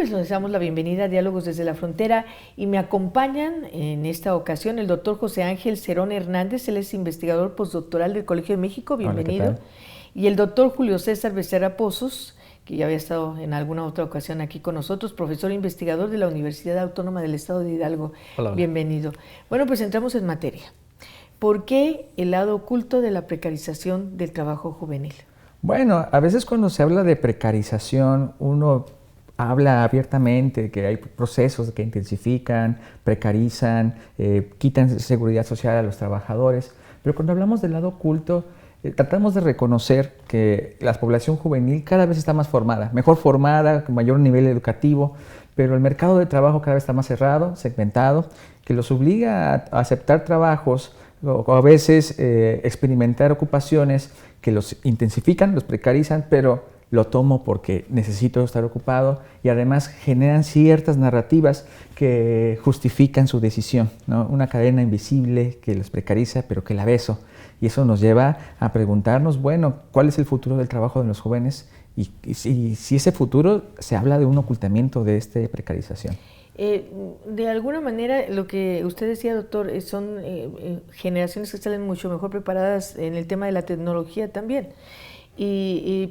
pues les damos la bienvenida a Diálogos desde la Frontera y me acompañan en esta ocasión el doctor José Ángel Cerón Hernández, él es investigador postdoctoral del Colegio de México, bienvenido. Hola, ¿qué tal? Y el doctor Julio César Becerra Pozos, que ya había estado en alguna otra ocasión aquí con nosotros, profesor e investigador de la Universidad Autónoma del Estado de Hidalgo. Hola. Bienvenido. Bueno, pues entramos en materia. ¿Por qué el lado oculto de la precarización del trabajo juvenil? Bueno, a veces cuando se habla de precarización, uno habla abiertamente que hay procesos que intensifican, precarizan, quitan seguridad social a los trabajadores, pero cuando hablamos del lado oculto, tratamos de reconocer que la población juvenil cada vez está más formada, mejor formada, con mayor nivel educativo, pero el mercado de trabajo cada vez está más cerrado, segmentado, que los obliga a aceptar trabajos o a veces experimentar ocupaciones que los intensifican, los precarizan, pero lo tomo porque necesito estar ocupado y además generan ciertas narrativas que justifican su decisión, ¿no? Una cadena invisible que los precariza, pero que la beso. Y eso nos lleva a preguntarnos, bueno, ¿cuál es el futuro del trabajo de los jóvenes? Y si ese futuro se habla de un ocultamiento de esta precarización. De alguna manera, lo que usted decía, doctor, son generaciones que salen mucho mejor preparadas en el tema de la tecnología también.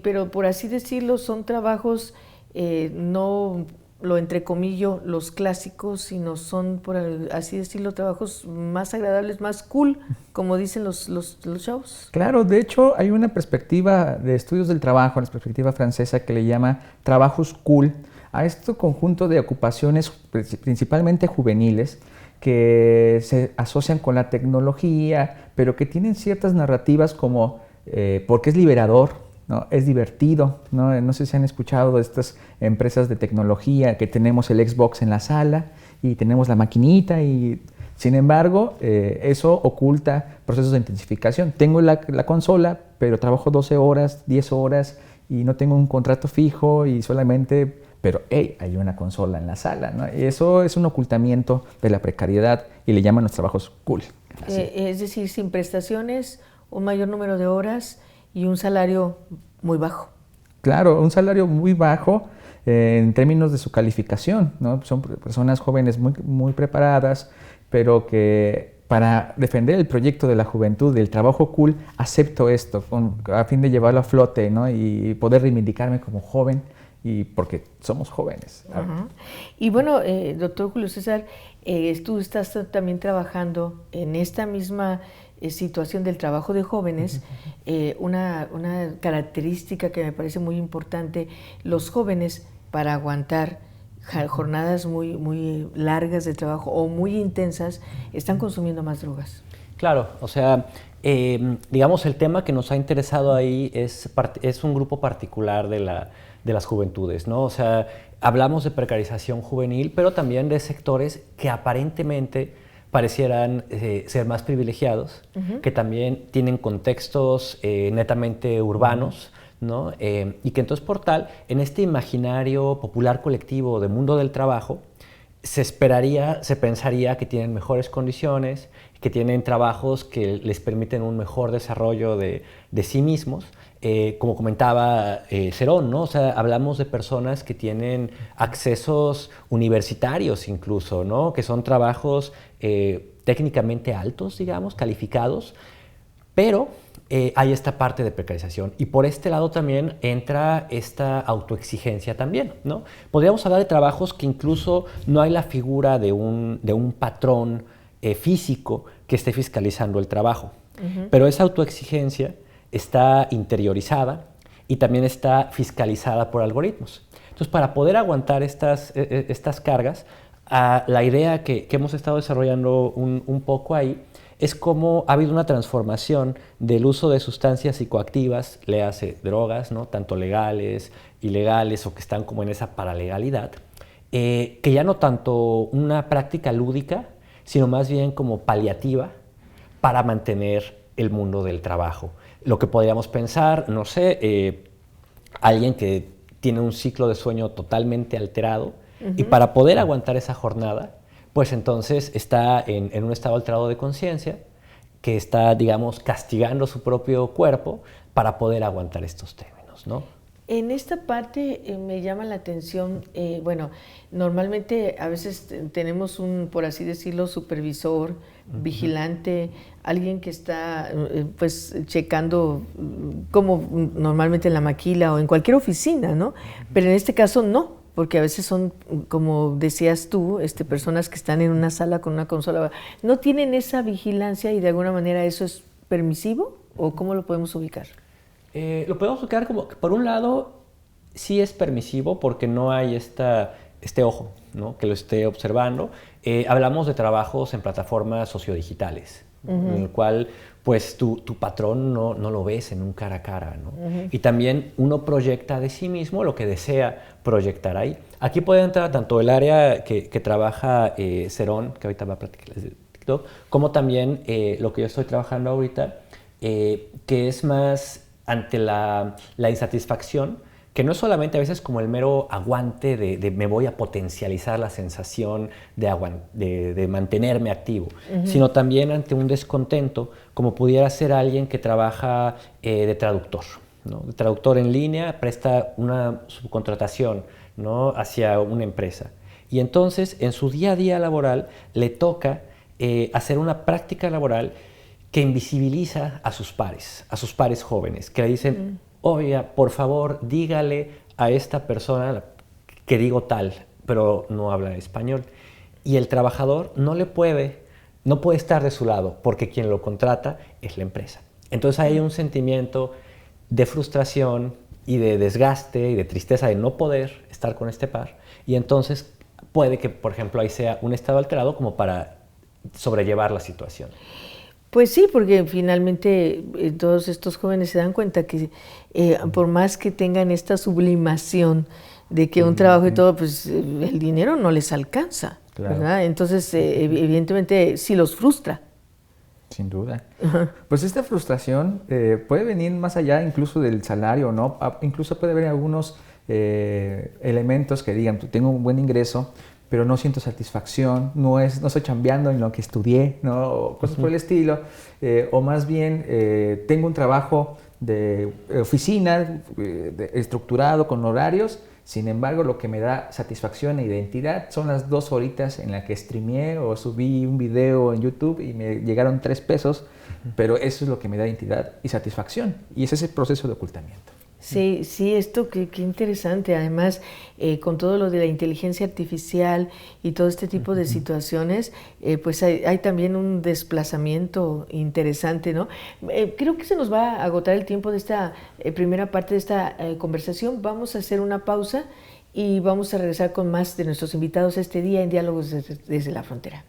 Pero por así decirlo, son trabajos, no lo entrecomillo, los clásicos, sino son, por así decirlo, trabajos más agradables, más cool, como dicen los chavos. Claro, de hecho hay una perspectiva de estudios del trabajo, una perspectiva francesa que le llama trabajos cool, a este conjunto de ocupaciones principalmente juveniles que se asocian con la tecnología, pero que tienen ciertas narrativas como porque es liberador, ¿no? Es divertido, ¿no? No sé si han escuchado de estas empresas de tecnología que tenemos el Xbox en la sala y tenemos la maquinita y sin embargo eso oculta procesos de intensificación. Tengo la consola, pero trabajo 12 horas, 10 horas y no tengo un contrato fijo y solamente... Pero hey, hay una consola en la sala, ¿no? Y eso es un ocultamiento de la precariedad y le llaman los trabajos cool. Es decir, sin prestaciones, un mayor número de horas y un salario muy bajo. Claro, un salario muy bajo en términos de su calificación, ¿no? Son personas jóvenes muy preparadas, pero que para defender el proyecto de la juventud, del trabajo cool, acepto esto a fin de llevarlo a flote, ¿no? Y poder reivindicarme como joven. Y porque somos jóvenes. Uh-huh. Y bueno, doctor Julio César, tú estás también trabajando en esta misma situación del trabajo de jóvenes. Una característica que me parece muy importante, los jóvenes para aguantar jornadas muy largas de trabajo o muy intensas, están consumiendo más drogas. Claro, o sea, digamos el tema que nos ha interesado ahí es un grupo particular de las juventudes, ¿no? O sea, hablamos de precarización juvenil, pero también de sectores que aparentemente parecieran ser más privilegiados, que también tienen contextos netamente urbanos, ¿no? Y que entonces por tal, en este imaginario popular colectivo del mundo del trabajo, se pensaría que tienen mejores condiciones, que tienen trabajos que les permiten un mejor desarrollo de sí mismos. Como comentaba Cerón, ¿no? O sea, hablamos de personas que tienen accesos universitarios incluso, ¿no? Que son trabajos técnicamente altos, digamos, calificados, pero hay esta parte de precarización. Y por este lado también entra esta autoexigencia también, ¿no? Podríamos hablar de trabajos que incluso no hay la figura de un patrón físico que esté fiscalizando el trabajo. Pero esa autoexigencia está interiorizada y también está fiscalizada por algoritmos. Entonces, para poder aguantar estas cargas, la idea que hemos estado desarrollando un poco ahí es cómo ha habido una transformación del uso de sustancias psicoactivas, léase drogas, ¿no? Tanto legales, ilegales o que están como en esa paralegalidad, que ya no tanto una práctica lúdica, sino más bien como paliativa para mantener el mundo del trabajo. Lo que podríamos pensar, no sé, alguien que tiene un ciclo de sueño totalmente alterado y para poder aguantar esa jornada, pues entonces está en un estado alterado de conciencia que está, digamos, castigando su propio cuerpo para poder aguantar estos términos, ¿no? En esta parte me llama la atención, bueno, normalmente a veces tenemos un, por así decirlo, supervisor, vigilante, alguien que está pues checando como normalmente en la maquila o en cualquier oficina, ¿no? Pero en este caso no, porque a veces son, como decías tú, personas que están en una sala con una consola, no tienen esa vigilancia y de alguna manera eso es permisivo, ¿o cómo lo podemos ubicar? Lo podemos ubicar como que por un lado sí es permisivo porque no hay este ojo, ¿no?, que lo esté observando. Hablamos de trabajos en plataformas sociodigitales, en el cual pues tu patrón no lo ves en un cara a cara, ¿no? Y también uno proyecta de sí mismo lo que desea proyectar ahí. Aquí puede entrar tanto el área que trabaja Cerón, que ahorita va a platicar de TikTok, como también lo que yo estoy trabajando ahorita, que es más ante la insatisfacción, que no es solamente a veces como el mero aguante de me voy a potencializar la sensación de mantenerme activo, sino también ante un descontento, como pudiera ser alguien que trabaja de traductor, ¿no? De traductor en línea, presta una subcontratación, ¿no?, hacia una empresa. Y entonces, en su día a día laboral, le toca hacer una práctica laboral que invisibiliza a sus pares jóvenes, que le dicen, oiga, por favor, dígale a esta persona que digo tal, pero no habla español. Y el trabajador no puede estar de su lado, porque quien lo contrata es la empresa. Entonces hay un sentimiento de frustración y de desgaste y de tristeza de no poder estar con este par. Y entonces puede que, por ejemplo, ahí sea un estado alterado como para sobrellevar la situación. Pues sí, porque finalmente todos estos jóvenes se dan cuenta que por más que tengan esta sublimación de que un trabajo y todo, pues el dinero no les alcanza, claro, ¿verdad? Entonces, evidentemente, sí los frustra. Sin duda. Pues esta frustración puede venir más allá incluso del salario, ¿no? Incluso puede haber algunos elementos que digan, tengo un buen ingreso, pero no siento satisfacción, no estoy chambeando en lo que estudié, ¿no?, o cosas por el estilo, o más bien tengo un trabajo de oficina estructurado con horarios, sin embargo lo que me da satisfacción e identidad son las 2 horitas en las que streameé o subí un video en YouTube y me llegaron 3 pesos, pero eso es lo que me da identidad y satisfacción, y es ese proceso de ocultamiento. Sí, sí, esto qué interesante. Además, con todo lo de la inteligencia artificial y todo este tipo de situaciones, pues hay también un desplazamiento interesante, ¿no? Creo que se nos va a agotar el tiempo de esta primera parte de esta conversación. Vamos a hacer una pausa y vamos a regresar con más de nuestros invitados este día en Diálogos desde la Frontera.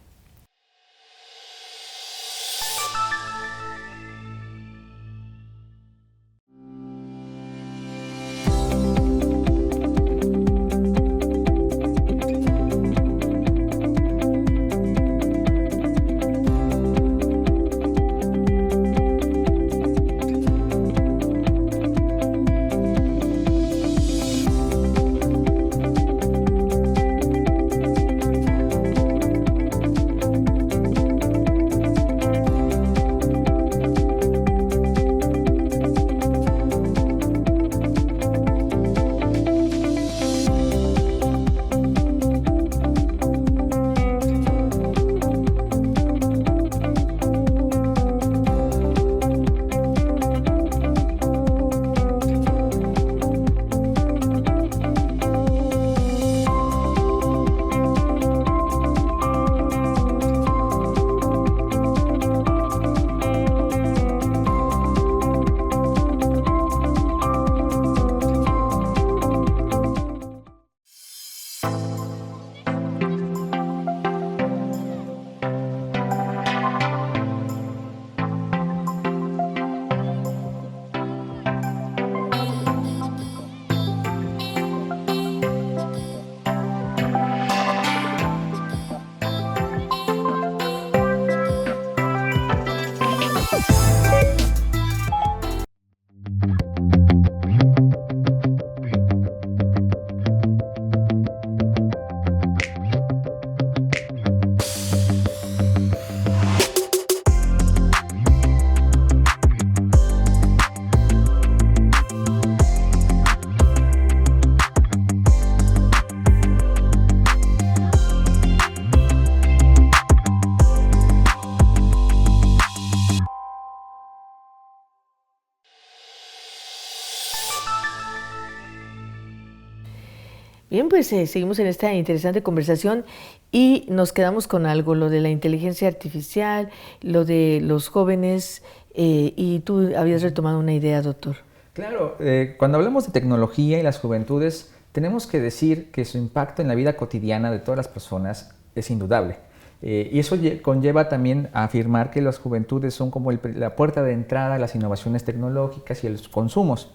Bien, pues seguimos en esta interesante conversación y nos quedamos con algo, lo de la inteligencia artificial, lo de los jóvenes, y tú habías retomado una idea, doctor. Claro, cuando hablamos de tecnología y las juventudes, tenemos que decir que su impacto en la vida cotidiana de todas las personas es indudable. Y eso conlleva también a afirmar que las juventudes son como la puerta de entrada a las innovaciones tecnológicas y a los consumos.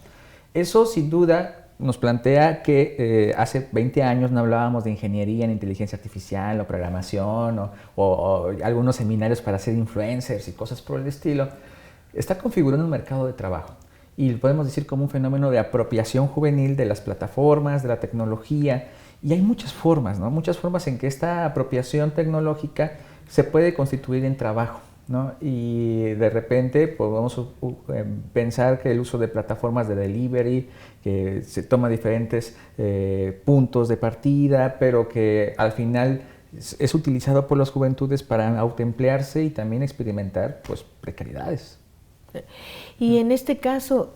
Eso sin duda nos plantea que hace 20 años no hablábamos de ingeniería en inteligencia artificial o programación o algunos seminarios para ser influencers y cosas por el estilo. Está configurando un mercado de trabajo y podemos decir como un fenómeno de apropiación juvenil de las plataformas, de la tecnología, y hay muchas formas, ¿no? Muchas formas en que esta apropiación tecnológica se puede constituir en trabajo, ¿no? Y de repente podemos pensar que el uso de plataformas de delivery, que se toma diferentes puntos de partida, pero que al final es utilizado por las juventudes para autoemplearse y también experimentar pues, precariedades. Y en este caso,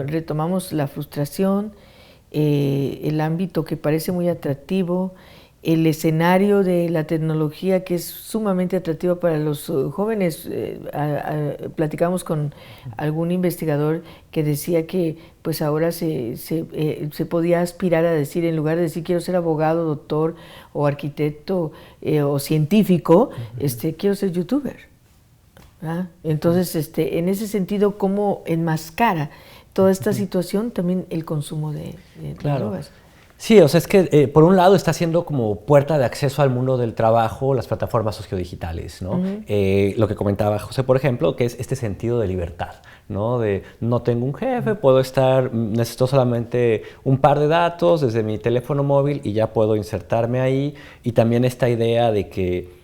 retomamos la frustración, el ámbito que parece muy atractivo, el escenario de la tecnología que es sumamente atractivo para los jóvenes. Platicamos con algún investigador que decía que pues ahora se podía aspirar a decir, en lugar de decir quiero ser abogado, doctor o arquitecto o científico, quiero ser youtuber. ¿Ah? Entonces, en ese sentido, ¿cómo enmascara toda esta situación también el consumo de drogas? Sí, o sea, es que por un lado está siendo como puerta de acceso al mundo del trabajo las plataformas sociodigitales, ¿no? Lo que comentaba José, por ejemplo, que es este sentido de libertad, ¿no? De no tengo un jefe, necesito solamente un par de datos desde mi teléfono móvil y ya puedo insertarme ahí. Y también esta idea de que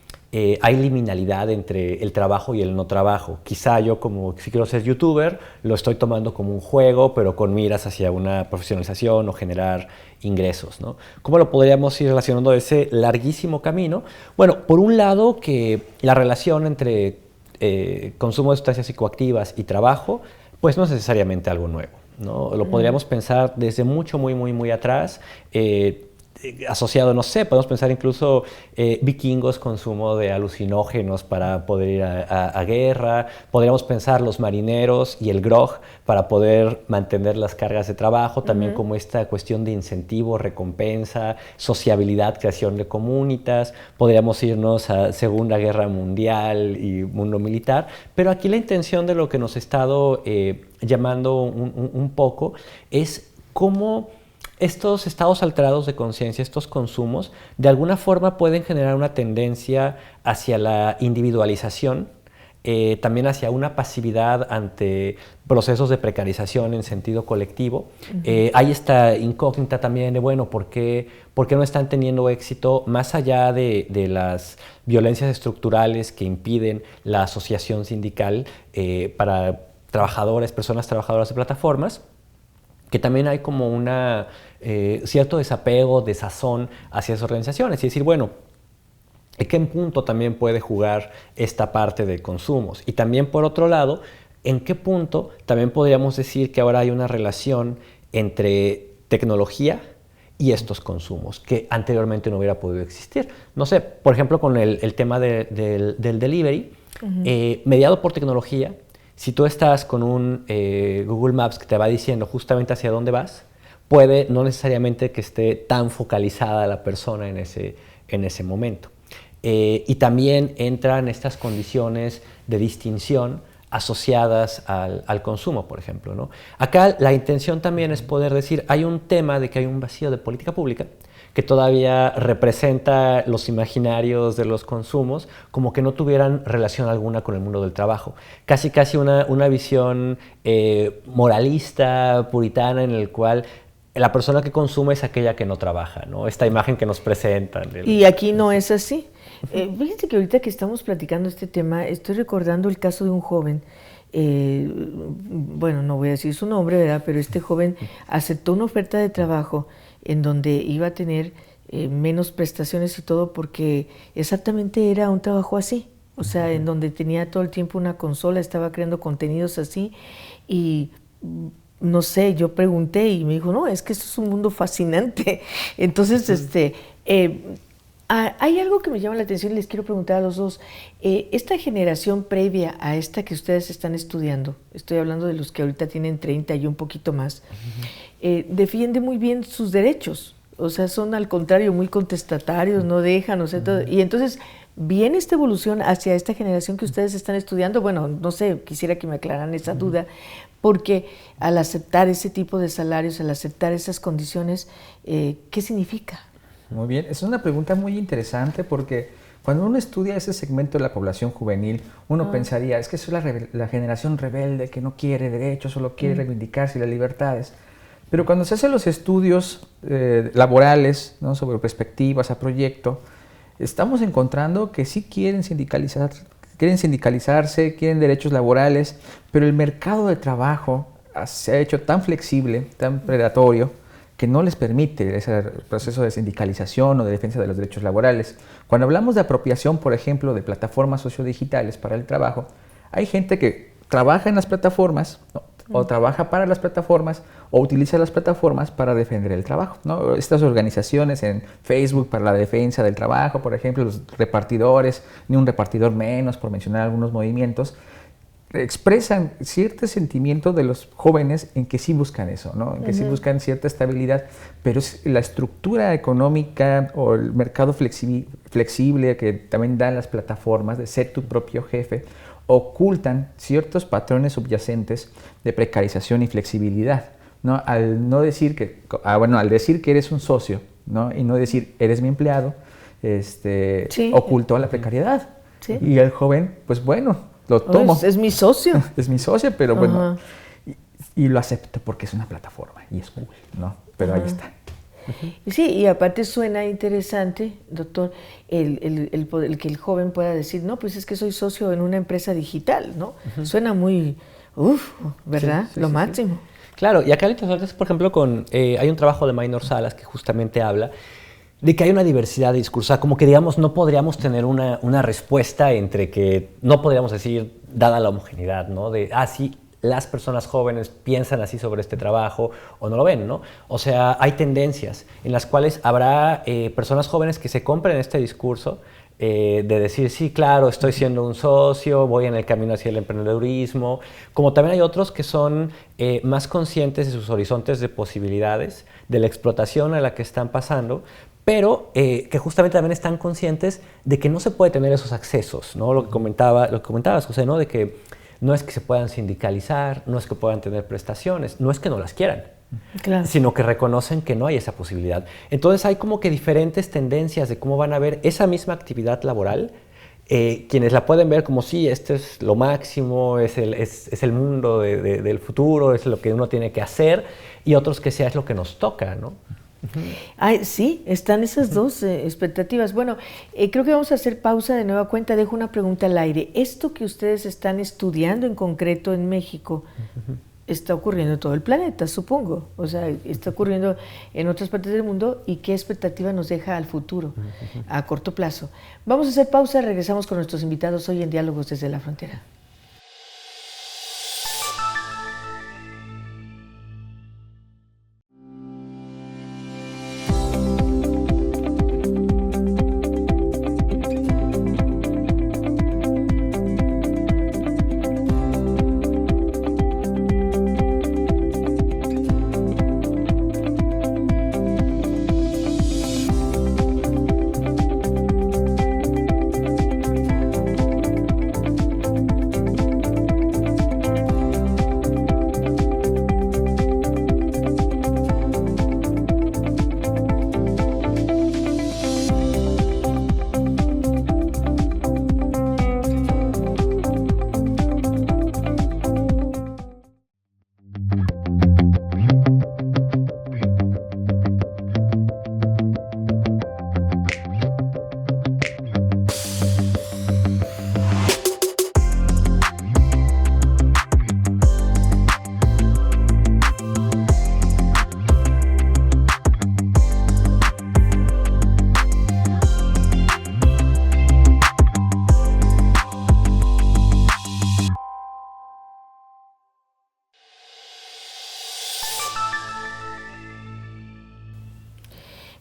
hay liminalidad entre el trabajo y el no trabajo. Quizá yo, como si quiero ser youtuber, lo estoy tomando como un juego, pero con miras hacia una profesionalización o generar ingresos, ¿no? ¿Cómo lo podríamos ir relacionando ese larguísimo camino? Bueno, por un lado, que la relación entre consumo de sustancias psicoactivas y trabajo, pues no es necesariamente algo nuevo, ¿no? Lo podríamos pensar desde muy atrás, asociado, no sé, podemos pensar incluso vikingos, consumo de alucinógenos para poder ir a guerra, podríamos pensar los marineros y el grog para poder mantener las cargas de trabajo, también como esta cuestión de incentivo, recompensa, sociabilidad, creación de comunitas, podríamos irnos a Segunda Guerra Mundial y mundo militar, pero aquí la intención de lo que nos ha estado llamando un poco es cómo estos estados alterados de conciencia, estos consumos, de alguna forma pueden generar una tendencia hacia la individualización, también hacia una pasividad ante procesos de precarización en sentido colectivo. Hay esta incógnita también de, bueno, ¿por qué no están teniendo éxito más allá de las violencias estructurales que impiden la asociación sindical para personas trabajadoras de plataformas? Que también hay como una cierto desapego, desazón hacia esas organizaciones. Y decir, bueno, ¿en qué punto también puede jugar esta parte de consumos? Y también, por otro lado, ¿en qué punto también podríamos decir que ahora hay una relación entre tecnología y estos consumos, que anteriormente no hubiera podido existir? No sé, por ejemplo, con el tema del delivery, mediado por tecnología. Si tú estás con un Google Maps que te va diciendo justamente hacia dónde vas, puede no necesariamente que esté tan focalizada la persona en ese momento. Y también entran estas condiciones de distinción asociadas al consumo, por ejemplo, ¿no? Acá la intención también es poder decir, hay un tema de que hay un vacío de política pública que todavía representa los imaginarios de los consumos como que no tuvieran relación alguna con el mundo del trabajo. Casi una visión moralista, puritana, en el cual la persona que consume es aquella que no trabaja, ¿no? Esta imagen que nos presentan. Y aquí no es así. Fíjense que ahorita que estamos platicando este tema, estoy recordando el caso de un joven, bueno, no voy a decir su nombre, ¿verdad? Pero este joven aceptó una oferta de trabajo en donde iba a tener menos prestaciones y todo, porque exactamente era un trabajo así, o sea, en donde tenía todo el tiempo una consola, estaba creando contenidos así, y no sé, yo pregunté y me dijo, no, es que esto es un mundo fascinante. Entonces, hay algo que me llama la atención y les quiero preguntar a los dos. Esta generación previa a esta que ustedes están estudiando, estoy hablando de los que ahorita tienen 30 y un poquito más, defiende muy bien sus derechos. O sea, son al contrario muy contestatarios, no dejan, o sea, todo. Y entonces viene esta evolución hacia esta generación que ustedes están estudiando. Bueno, no sé, quisiera que me aclararan esa duda, porque al aceptar ese tipo de salarios, al aceptar esas condiciones, ¿qué significa? Muy bien, es una pregunta muy interesante porque cuando uno estudia ese segmento de la población juvenil, uno pensaría, es que es la generación rebelde que no quiere derechos, solo quiere reivindicarse y las libertades. Pero cuando se hacen los estudios laborales, ¿no?, sobre perspectivas a proyecto, estamos encontrando que sí quieren sindicalizarse, quieren derechos laborales, pero el mercado de trabajo se ha hecho tan flexible, tan predatorio, que no les permite ese proceso de sindicalización o de defensa de los derechos laborales. Cuando hablamos de apropiación, por ejemplo, de plataformas sociodigitales para el trabajo, hay gente que trabaja en las plataformas, ¿no?, o trabaja para las plataformas o utiliza las plataformas para defender el trabajo, ¿no? Estas organizaciones en Facebook para la defensa del trabajo, por ejemplo, los repartidores, ni un repartidor menos, por mencionar algunos movimientos, expresan cierto sentimiento de los jóvenes en que sí buscan eso, ¿no? En que sí buscan cierta estabilidad, pero la estructura económica o el mercado flexible que también dan las plataformas de ser tu propio jefe, ocultan ciertos patrones subyacentes de precarización y flexibilidad, ¿no? Al decir que eres un socio, ¿no?, y no decir eres mi empleado, ocultó la precariedad. Sí. Y el joven, pues bueno, lo tomo. Es mi socio. Es mi socio, pero bueno, y lo acepto porque es una plataforma y es cool, ¿no? Pero ahí está. Sí, y aparte suena interesante, doctor, el que el joven pueda decir, no, pues es que soy socio en una empresa digital, ¿no? Suena muy, ¿verdad? Lo máximo. Sí. Claro, y acá lo interesante es, por ejemplo, hay un trabajo de Maynor Salas que justamente habla de que hay una diversidad de discursos, como que, digamos, no podríamos tener una respuesta entre que no podríamos decir, dada la homogeneidad, ¿no? De, sí, las personas jóvenes piensan así sobre este trabajo o no lo ven, ¿no? O sea, hay tendencias en las cuales habrá personas jóvenes que se compren este discurso de decir, sí, claro, estoy siendo un socio, voy en el camino hacia el emprendedurismo, como también hay otros que son más conscientes de sus horizontes de posibilidades, de la explotación a la que están pasando, pero que justamente también están conscientes de que no se puede tener esos accesos, ¿no? Lo que comentabas, José, ¿no? De que no es que se puedan sindicalizar, no es que puedan tener prestaciones, no es que no las quieran, claro, sino que reconocen que no hay esa posibilidad. Entonces hay como que diferentes tendencias de cómo van a ver esa misma actividad laboral, quienes la pueden ver como sí, este es lo máximo, es el mundo del futuro, es lo que uno tiene que hacer, y otros que sea es lo que nos toca, ¿no? Sí, están esas dos expectativas. Bueno, creo que vamos a hacer pausa de nueva cuenta. Dejo una pregunta al aire. ¿Esto que ustedes están estudiando en concreto en México está ocurriendo en todo el planeta, supongo? O sea, está ocurriendo en otras partes del mundo, ¿y qué expectativa nos deja al futuro, a corto plazo? Vamos a hacer pausa, regresamos con nuestros invitados hoy en Diálogos desde la Frontera.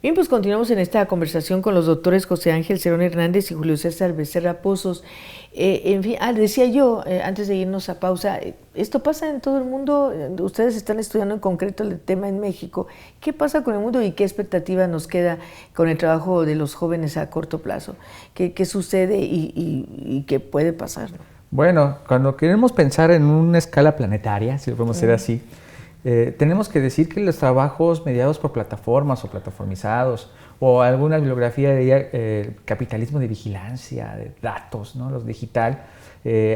Bien, pues continuamos en esta conversación con los doctores José Ángel Cerón Hernández y Julio César Becerra Pozos. En fin, decía yo, antes de irnos a pausa, esto pasa en todo el mundo, ustedes están estudiando en concreto el tema en México. ¿Qué pasa con el mundo y qué expectativa nos queda con el trabajo de los jóvenes a corto plazo? ¿Qué sucede y qué puede pasar, ¿no? Bueno, cuando queremos pensar en una escala planetaria, si lo podemos hacer así, tenemos que decir que los trabajos mediados por plataformas o plataformizados o alguna bibliografía de capitalismo de vigilancia, de datos, ¿no? Los digital,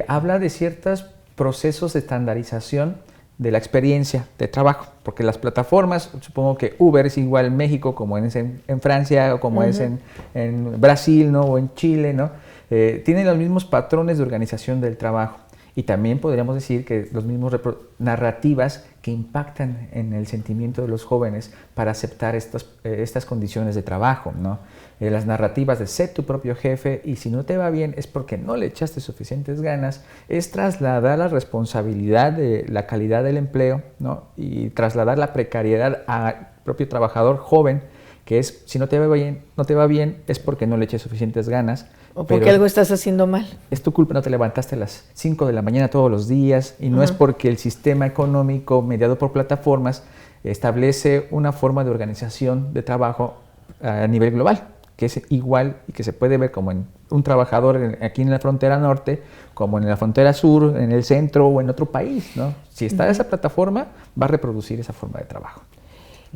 habla de ciertos procesos de estandarización de la experiencia de trabajo, porque las plataformas, supongo que Uber es igual en México como es en Francia o como es en Brasil, ¿no? O en Chile, ¿no? Tienen los mismos patrones de organización del trabajo y también podríamos decir que los mismos narrativas que impactan en el sentimiento de los jóvenes para aceptar estas condiciones de trabajo, ¿no? Las narrativas de sé tu propio jefe y si no te va bien es porque no le echaste suficientes ganas, es trasladar la responsabilidad de la calidad del empleo, ¿no? Y trasladar la precariedad al propio trabajador joven, que es si no te va bien es porque no le eché suficientes ganas. O porque algo estás haciendo mal. Es tu culpa, no te levantaste a las 5 de la mañana todos los días y no es porque el sistema económico mediado por plataformas establece una forma de organización de trabajo a nivel global, que es igual y que se puede ver como en un trabajador aquí en la frontera norte, como en la frontera sur, en el centro o en otro país, ¿no? Si está esa plataforma, va a reproducir esa forma de trabajo.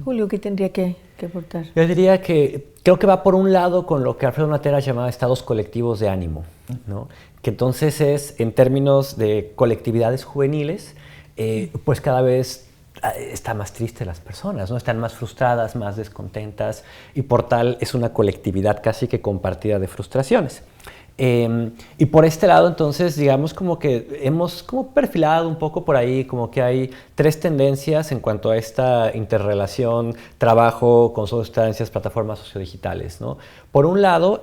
Julio, ¿qué tendría que aportar? Yo diría que creo que va por un lado con lo que Alfredo Natera llamaba estados colectivos de ánimo, ¿no? Que entonces es, en términos de colectividades juveniles, pues cada vez están más tristes las personas, ¿no? Están más frustradas, más descontentas y por tal es una colectividad casi que compartida de frustraciones. Y por este lado, entonces, digamos como que hemos como perfilado un poco por ahí, como que hay tres tendencias en cuanto a esta interrelación trabajo con sustancias, plataformas sociodigitales, ¿no? Por un lado,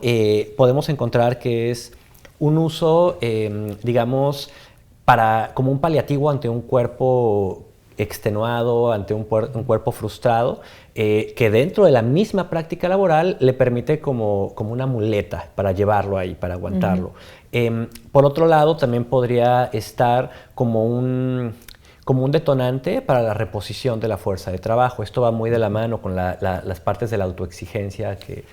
podemos encontrar que es un uso, digamos, como un paliativo ante un cuerpo extenuado, ante un cuerpo frustrado, que dentro de la misma práctica laboral le permite como una muleta para llevarlo ahí, para aguantarlo. Por otro lado, también podría estar como un detonante para la reposición de la fuerza de trabajo. Esto va muy de la mano con las partes de la autoexigencia que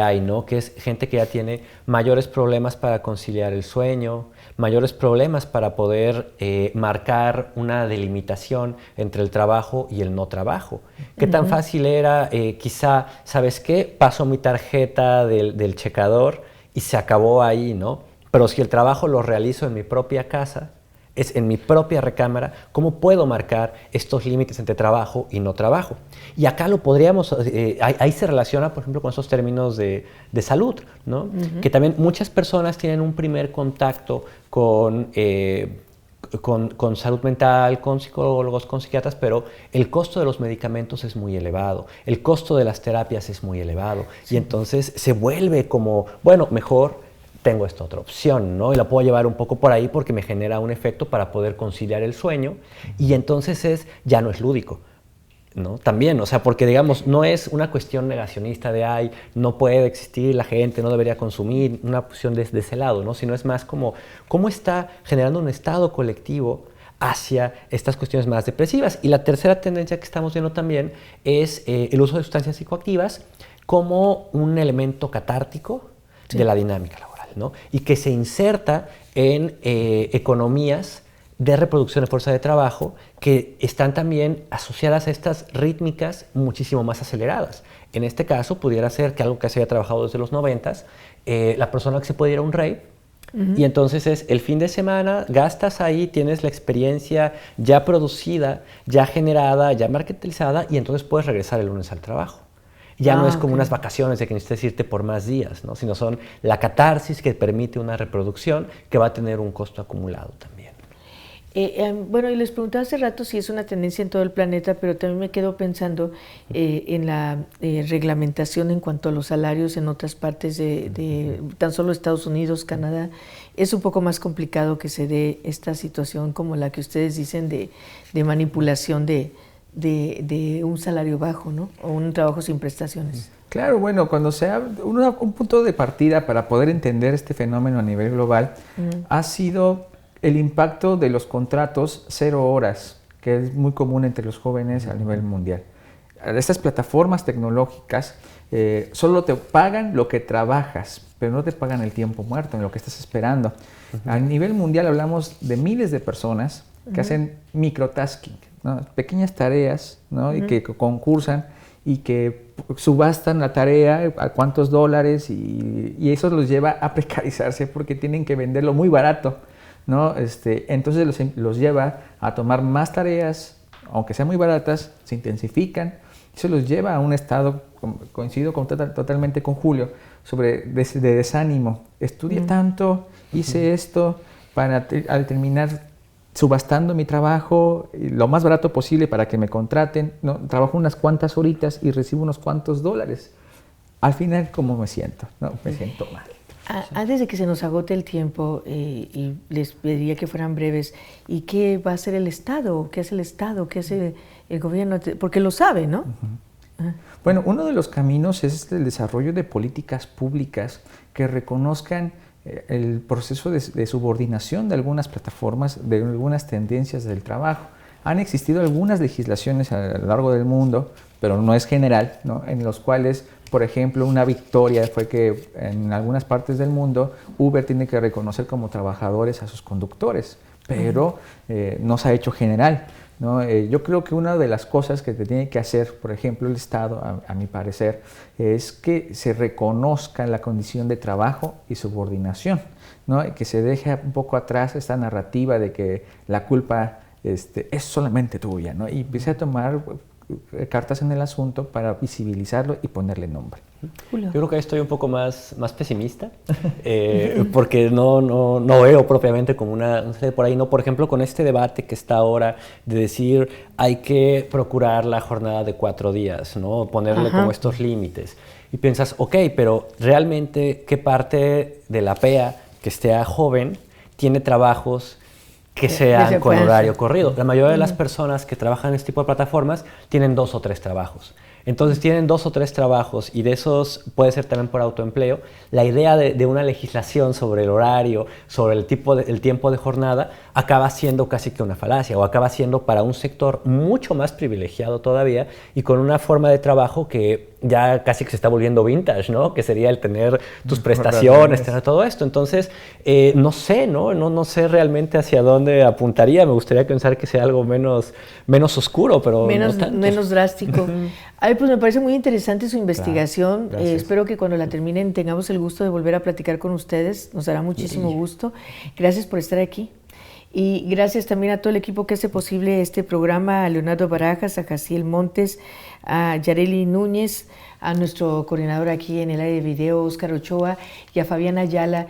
hay, ¿no? Que es gente que ya tiene mayores problemas para conciliar el sueño, mayores problemas para poder marcar una delimitación entre el trabajo y el no trabajo. ¿Qué tan fácil era? Quizá, ¿sabes qué? Paso mi tarjeta del checador y se acabó ahí, ¿no? Pero si el trabajo lo realizo en mi propia casa, es en mi propia recámara, ¿cómo puedo marcar estos límites entre trabajo y no trabajo? Y acá lo podríamos, ahí se relaciona, por ejemplo, con esos términos de salud, ¿no? Que también muchas personas tienen un primer contacto con salud mental, con psicólogos, con psiquiatras, pero el costo de los medicamentos es muy elevado, el costo de las terapias es muy elevado, y entonces se vuelve como, bueno, mejor tengo esta otra opción, ¿no? Y la puedo llevar un poco por ahí porque me genera un efecto para poder conciliar el sueño y entonces ya no es lúdico, ¿no? También, o sea, porque digamos, no es una cuestión negacionista de, ay, no puede existir, la gente no debería consumir, una cuestión de ese lado, ¿no? Sino es más como, ¿cómo está generando un estado colectivo hacia estas cuestiones más depresivas? Y la tercera tendencia que estamos viendo también es el uso de sustancias psicoactivas como un elemento catártico de la dinámica laboral, ¿no? Y que se inserta en economías de reproducción de fuerza de trabajo que están también asociadas a estas rítmicas muchísimo más aceleradas. En este caso, pudiera ser que algo que se haya trabajado desde los 90s, la persona que se puede ir a un rave, y entonces es el fin de semana, gastas ahí, tienes la experiencia ya producida, ya generada, ya marketizada, y entonces puedes regresar el lunes al trabajo. Ya no es como unas vacaciones de que necesitas irte por más días, ¿no? Sino son la catarsis que permite una reproducción que va a tener un costo acumulado también. Bueno, y les preguntaba hace rato si es una tendencia en todo el planeta, pero también me quedo pensando en la reglamentación en cuanto a los salarios en otras partes de tan solo Estados Unidos, Canadá. Es un poco más complicado que se dé esta situación como la que ustedes dicen de manipulación de de un salario bajo, ¿no? O un trabajo sin prestaciones. Claro, bueno, cuando se habla, un punto de partida para poder entender este fenómeno a nivel global ha sido el impacto de los contratos 0 horas, que es muy común entre los jóvenes a nivel mundial. Estas plataformas tecnológicas solo te pagan lo que trabajas, pero no te pagan el tiempo muerto, en lo que estás esperando. A nivel mundial hablamos de miles de personas que hacen microtasking, ¿no? Pequeñas tareas, ¿no? Y que concursan y que subastan la tarea a cuántos dólares y eso los lleva a precarizarse porque tienen que venderlo muy barato, ¿no? Entonces los lleva a tomar más tareas, aunque sean muy baratas, se intensifican. Eso los lleva a un estado, coincido totalmente con Julio, de desánimo. Estudié tanto, hice esto, al terminar subastando mi trabajo lo más barato posible para que me contraten, ¿no? Trabajo unas cuantas horitas y recibo unos cuantos dólares. Al final, ¿cómo me siento? No, me siento mal. Antes de que se nos agote el tiempo, y les pediría que fueran breves, ¿y qué va a hacer el Estado? ¿Qué hace el Estado? ¿Qué hace el gobierno? Porque lo sabe, ¿no? Bueno, uno de los caminos es el desarrollo de políticas públicas que reconozcan el proceso de subordinación de algunas plataformas, de algunas tendencias del trabajo. Han existido algunas legislaciones a lo largo del mundo, pero no es general, ¿no? En los cuales, por ejemplo, una victoria fue que en algunas partes del mundo Uber tiene que reconocer como trabajadores a sus conductores, pero no se ha hecho general, ¿no? Yo creo que una de las cosas que tiene que hacer, por ejemplo, el Estado, a mi parecer, es que se reconozca la condición de trabajo y subordinación, ¿no? Y que se deje un poco atrás esta narrativa de que la culpa es solamente tuya, ¿no? Y empiece a tomar cartas en el asunto para visibilizarlo y ponerle nombre. Yo creo que estoy un poco más pesimista, porque no veo propiamente como no sé, por ahí, no, por ejemplo, con este debate que está ahora de decir hay que procurar la jornada de 4 días, ¿no? Ponerle como estos límites. Y piensas, ok, pero realmente, ¿qué parte de la PEA que esté joven tiene trabajos que sean con horario corrido? La mayoría de las personas que trabajan en este tipo de plataformas tienen 2 o 3 trabajos. Entonces tienen 2 o 3 trabajos y de esos puede ser también por autoempleo. La idea de una legislación sobre el horario, sobre el tiempo de jornada, acaba siendo casi que una falacia o acaba siendo para un sector mucho más privilegiado todavía y con una forma de trabajo que ya casi que se está volviendo vintage, ¿no? Que sería el tener tus prestaciones, tener todo esto. Entonces, no sé, no sé realmente hacia dónde apuntaría. Me gustaría pensar que sea algo menos oscuro, pero menos drástico. Ay, pues me parece muy interesante su investigación. Claro, espero que cuando la terminen tengamos el gusto de volver a platicar con ustedes. Nos dará muchísimo gusto. Gracias por estar aquí. Y gracias también a todo el equipo que hace posible este programa, a Leonardo Barajas, a Jaciel Montes, a Yareli Núñez, a nuestro coordinador aquí en el área de video, Óscar Ochoa, y a Fabián Ayala,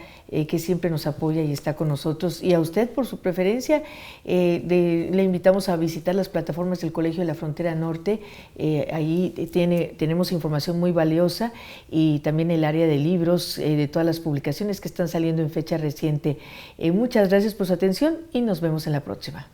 que siempre nos apoya y está con nosotros. Y a usted por su preferencia, le invitamos a visitar las plataformas del Colegio de la Frontera Norte. Ahí tenemos información muy valiosa y también el área de libros, de todas las publicaciones que están saliendo en fecha reciente. Muchas gracias por su atención y nos vemos en la próxima.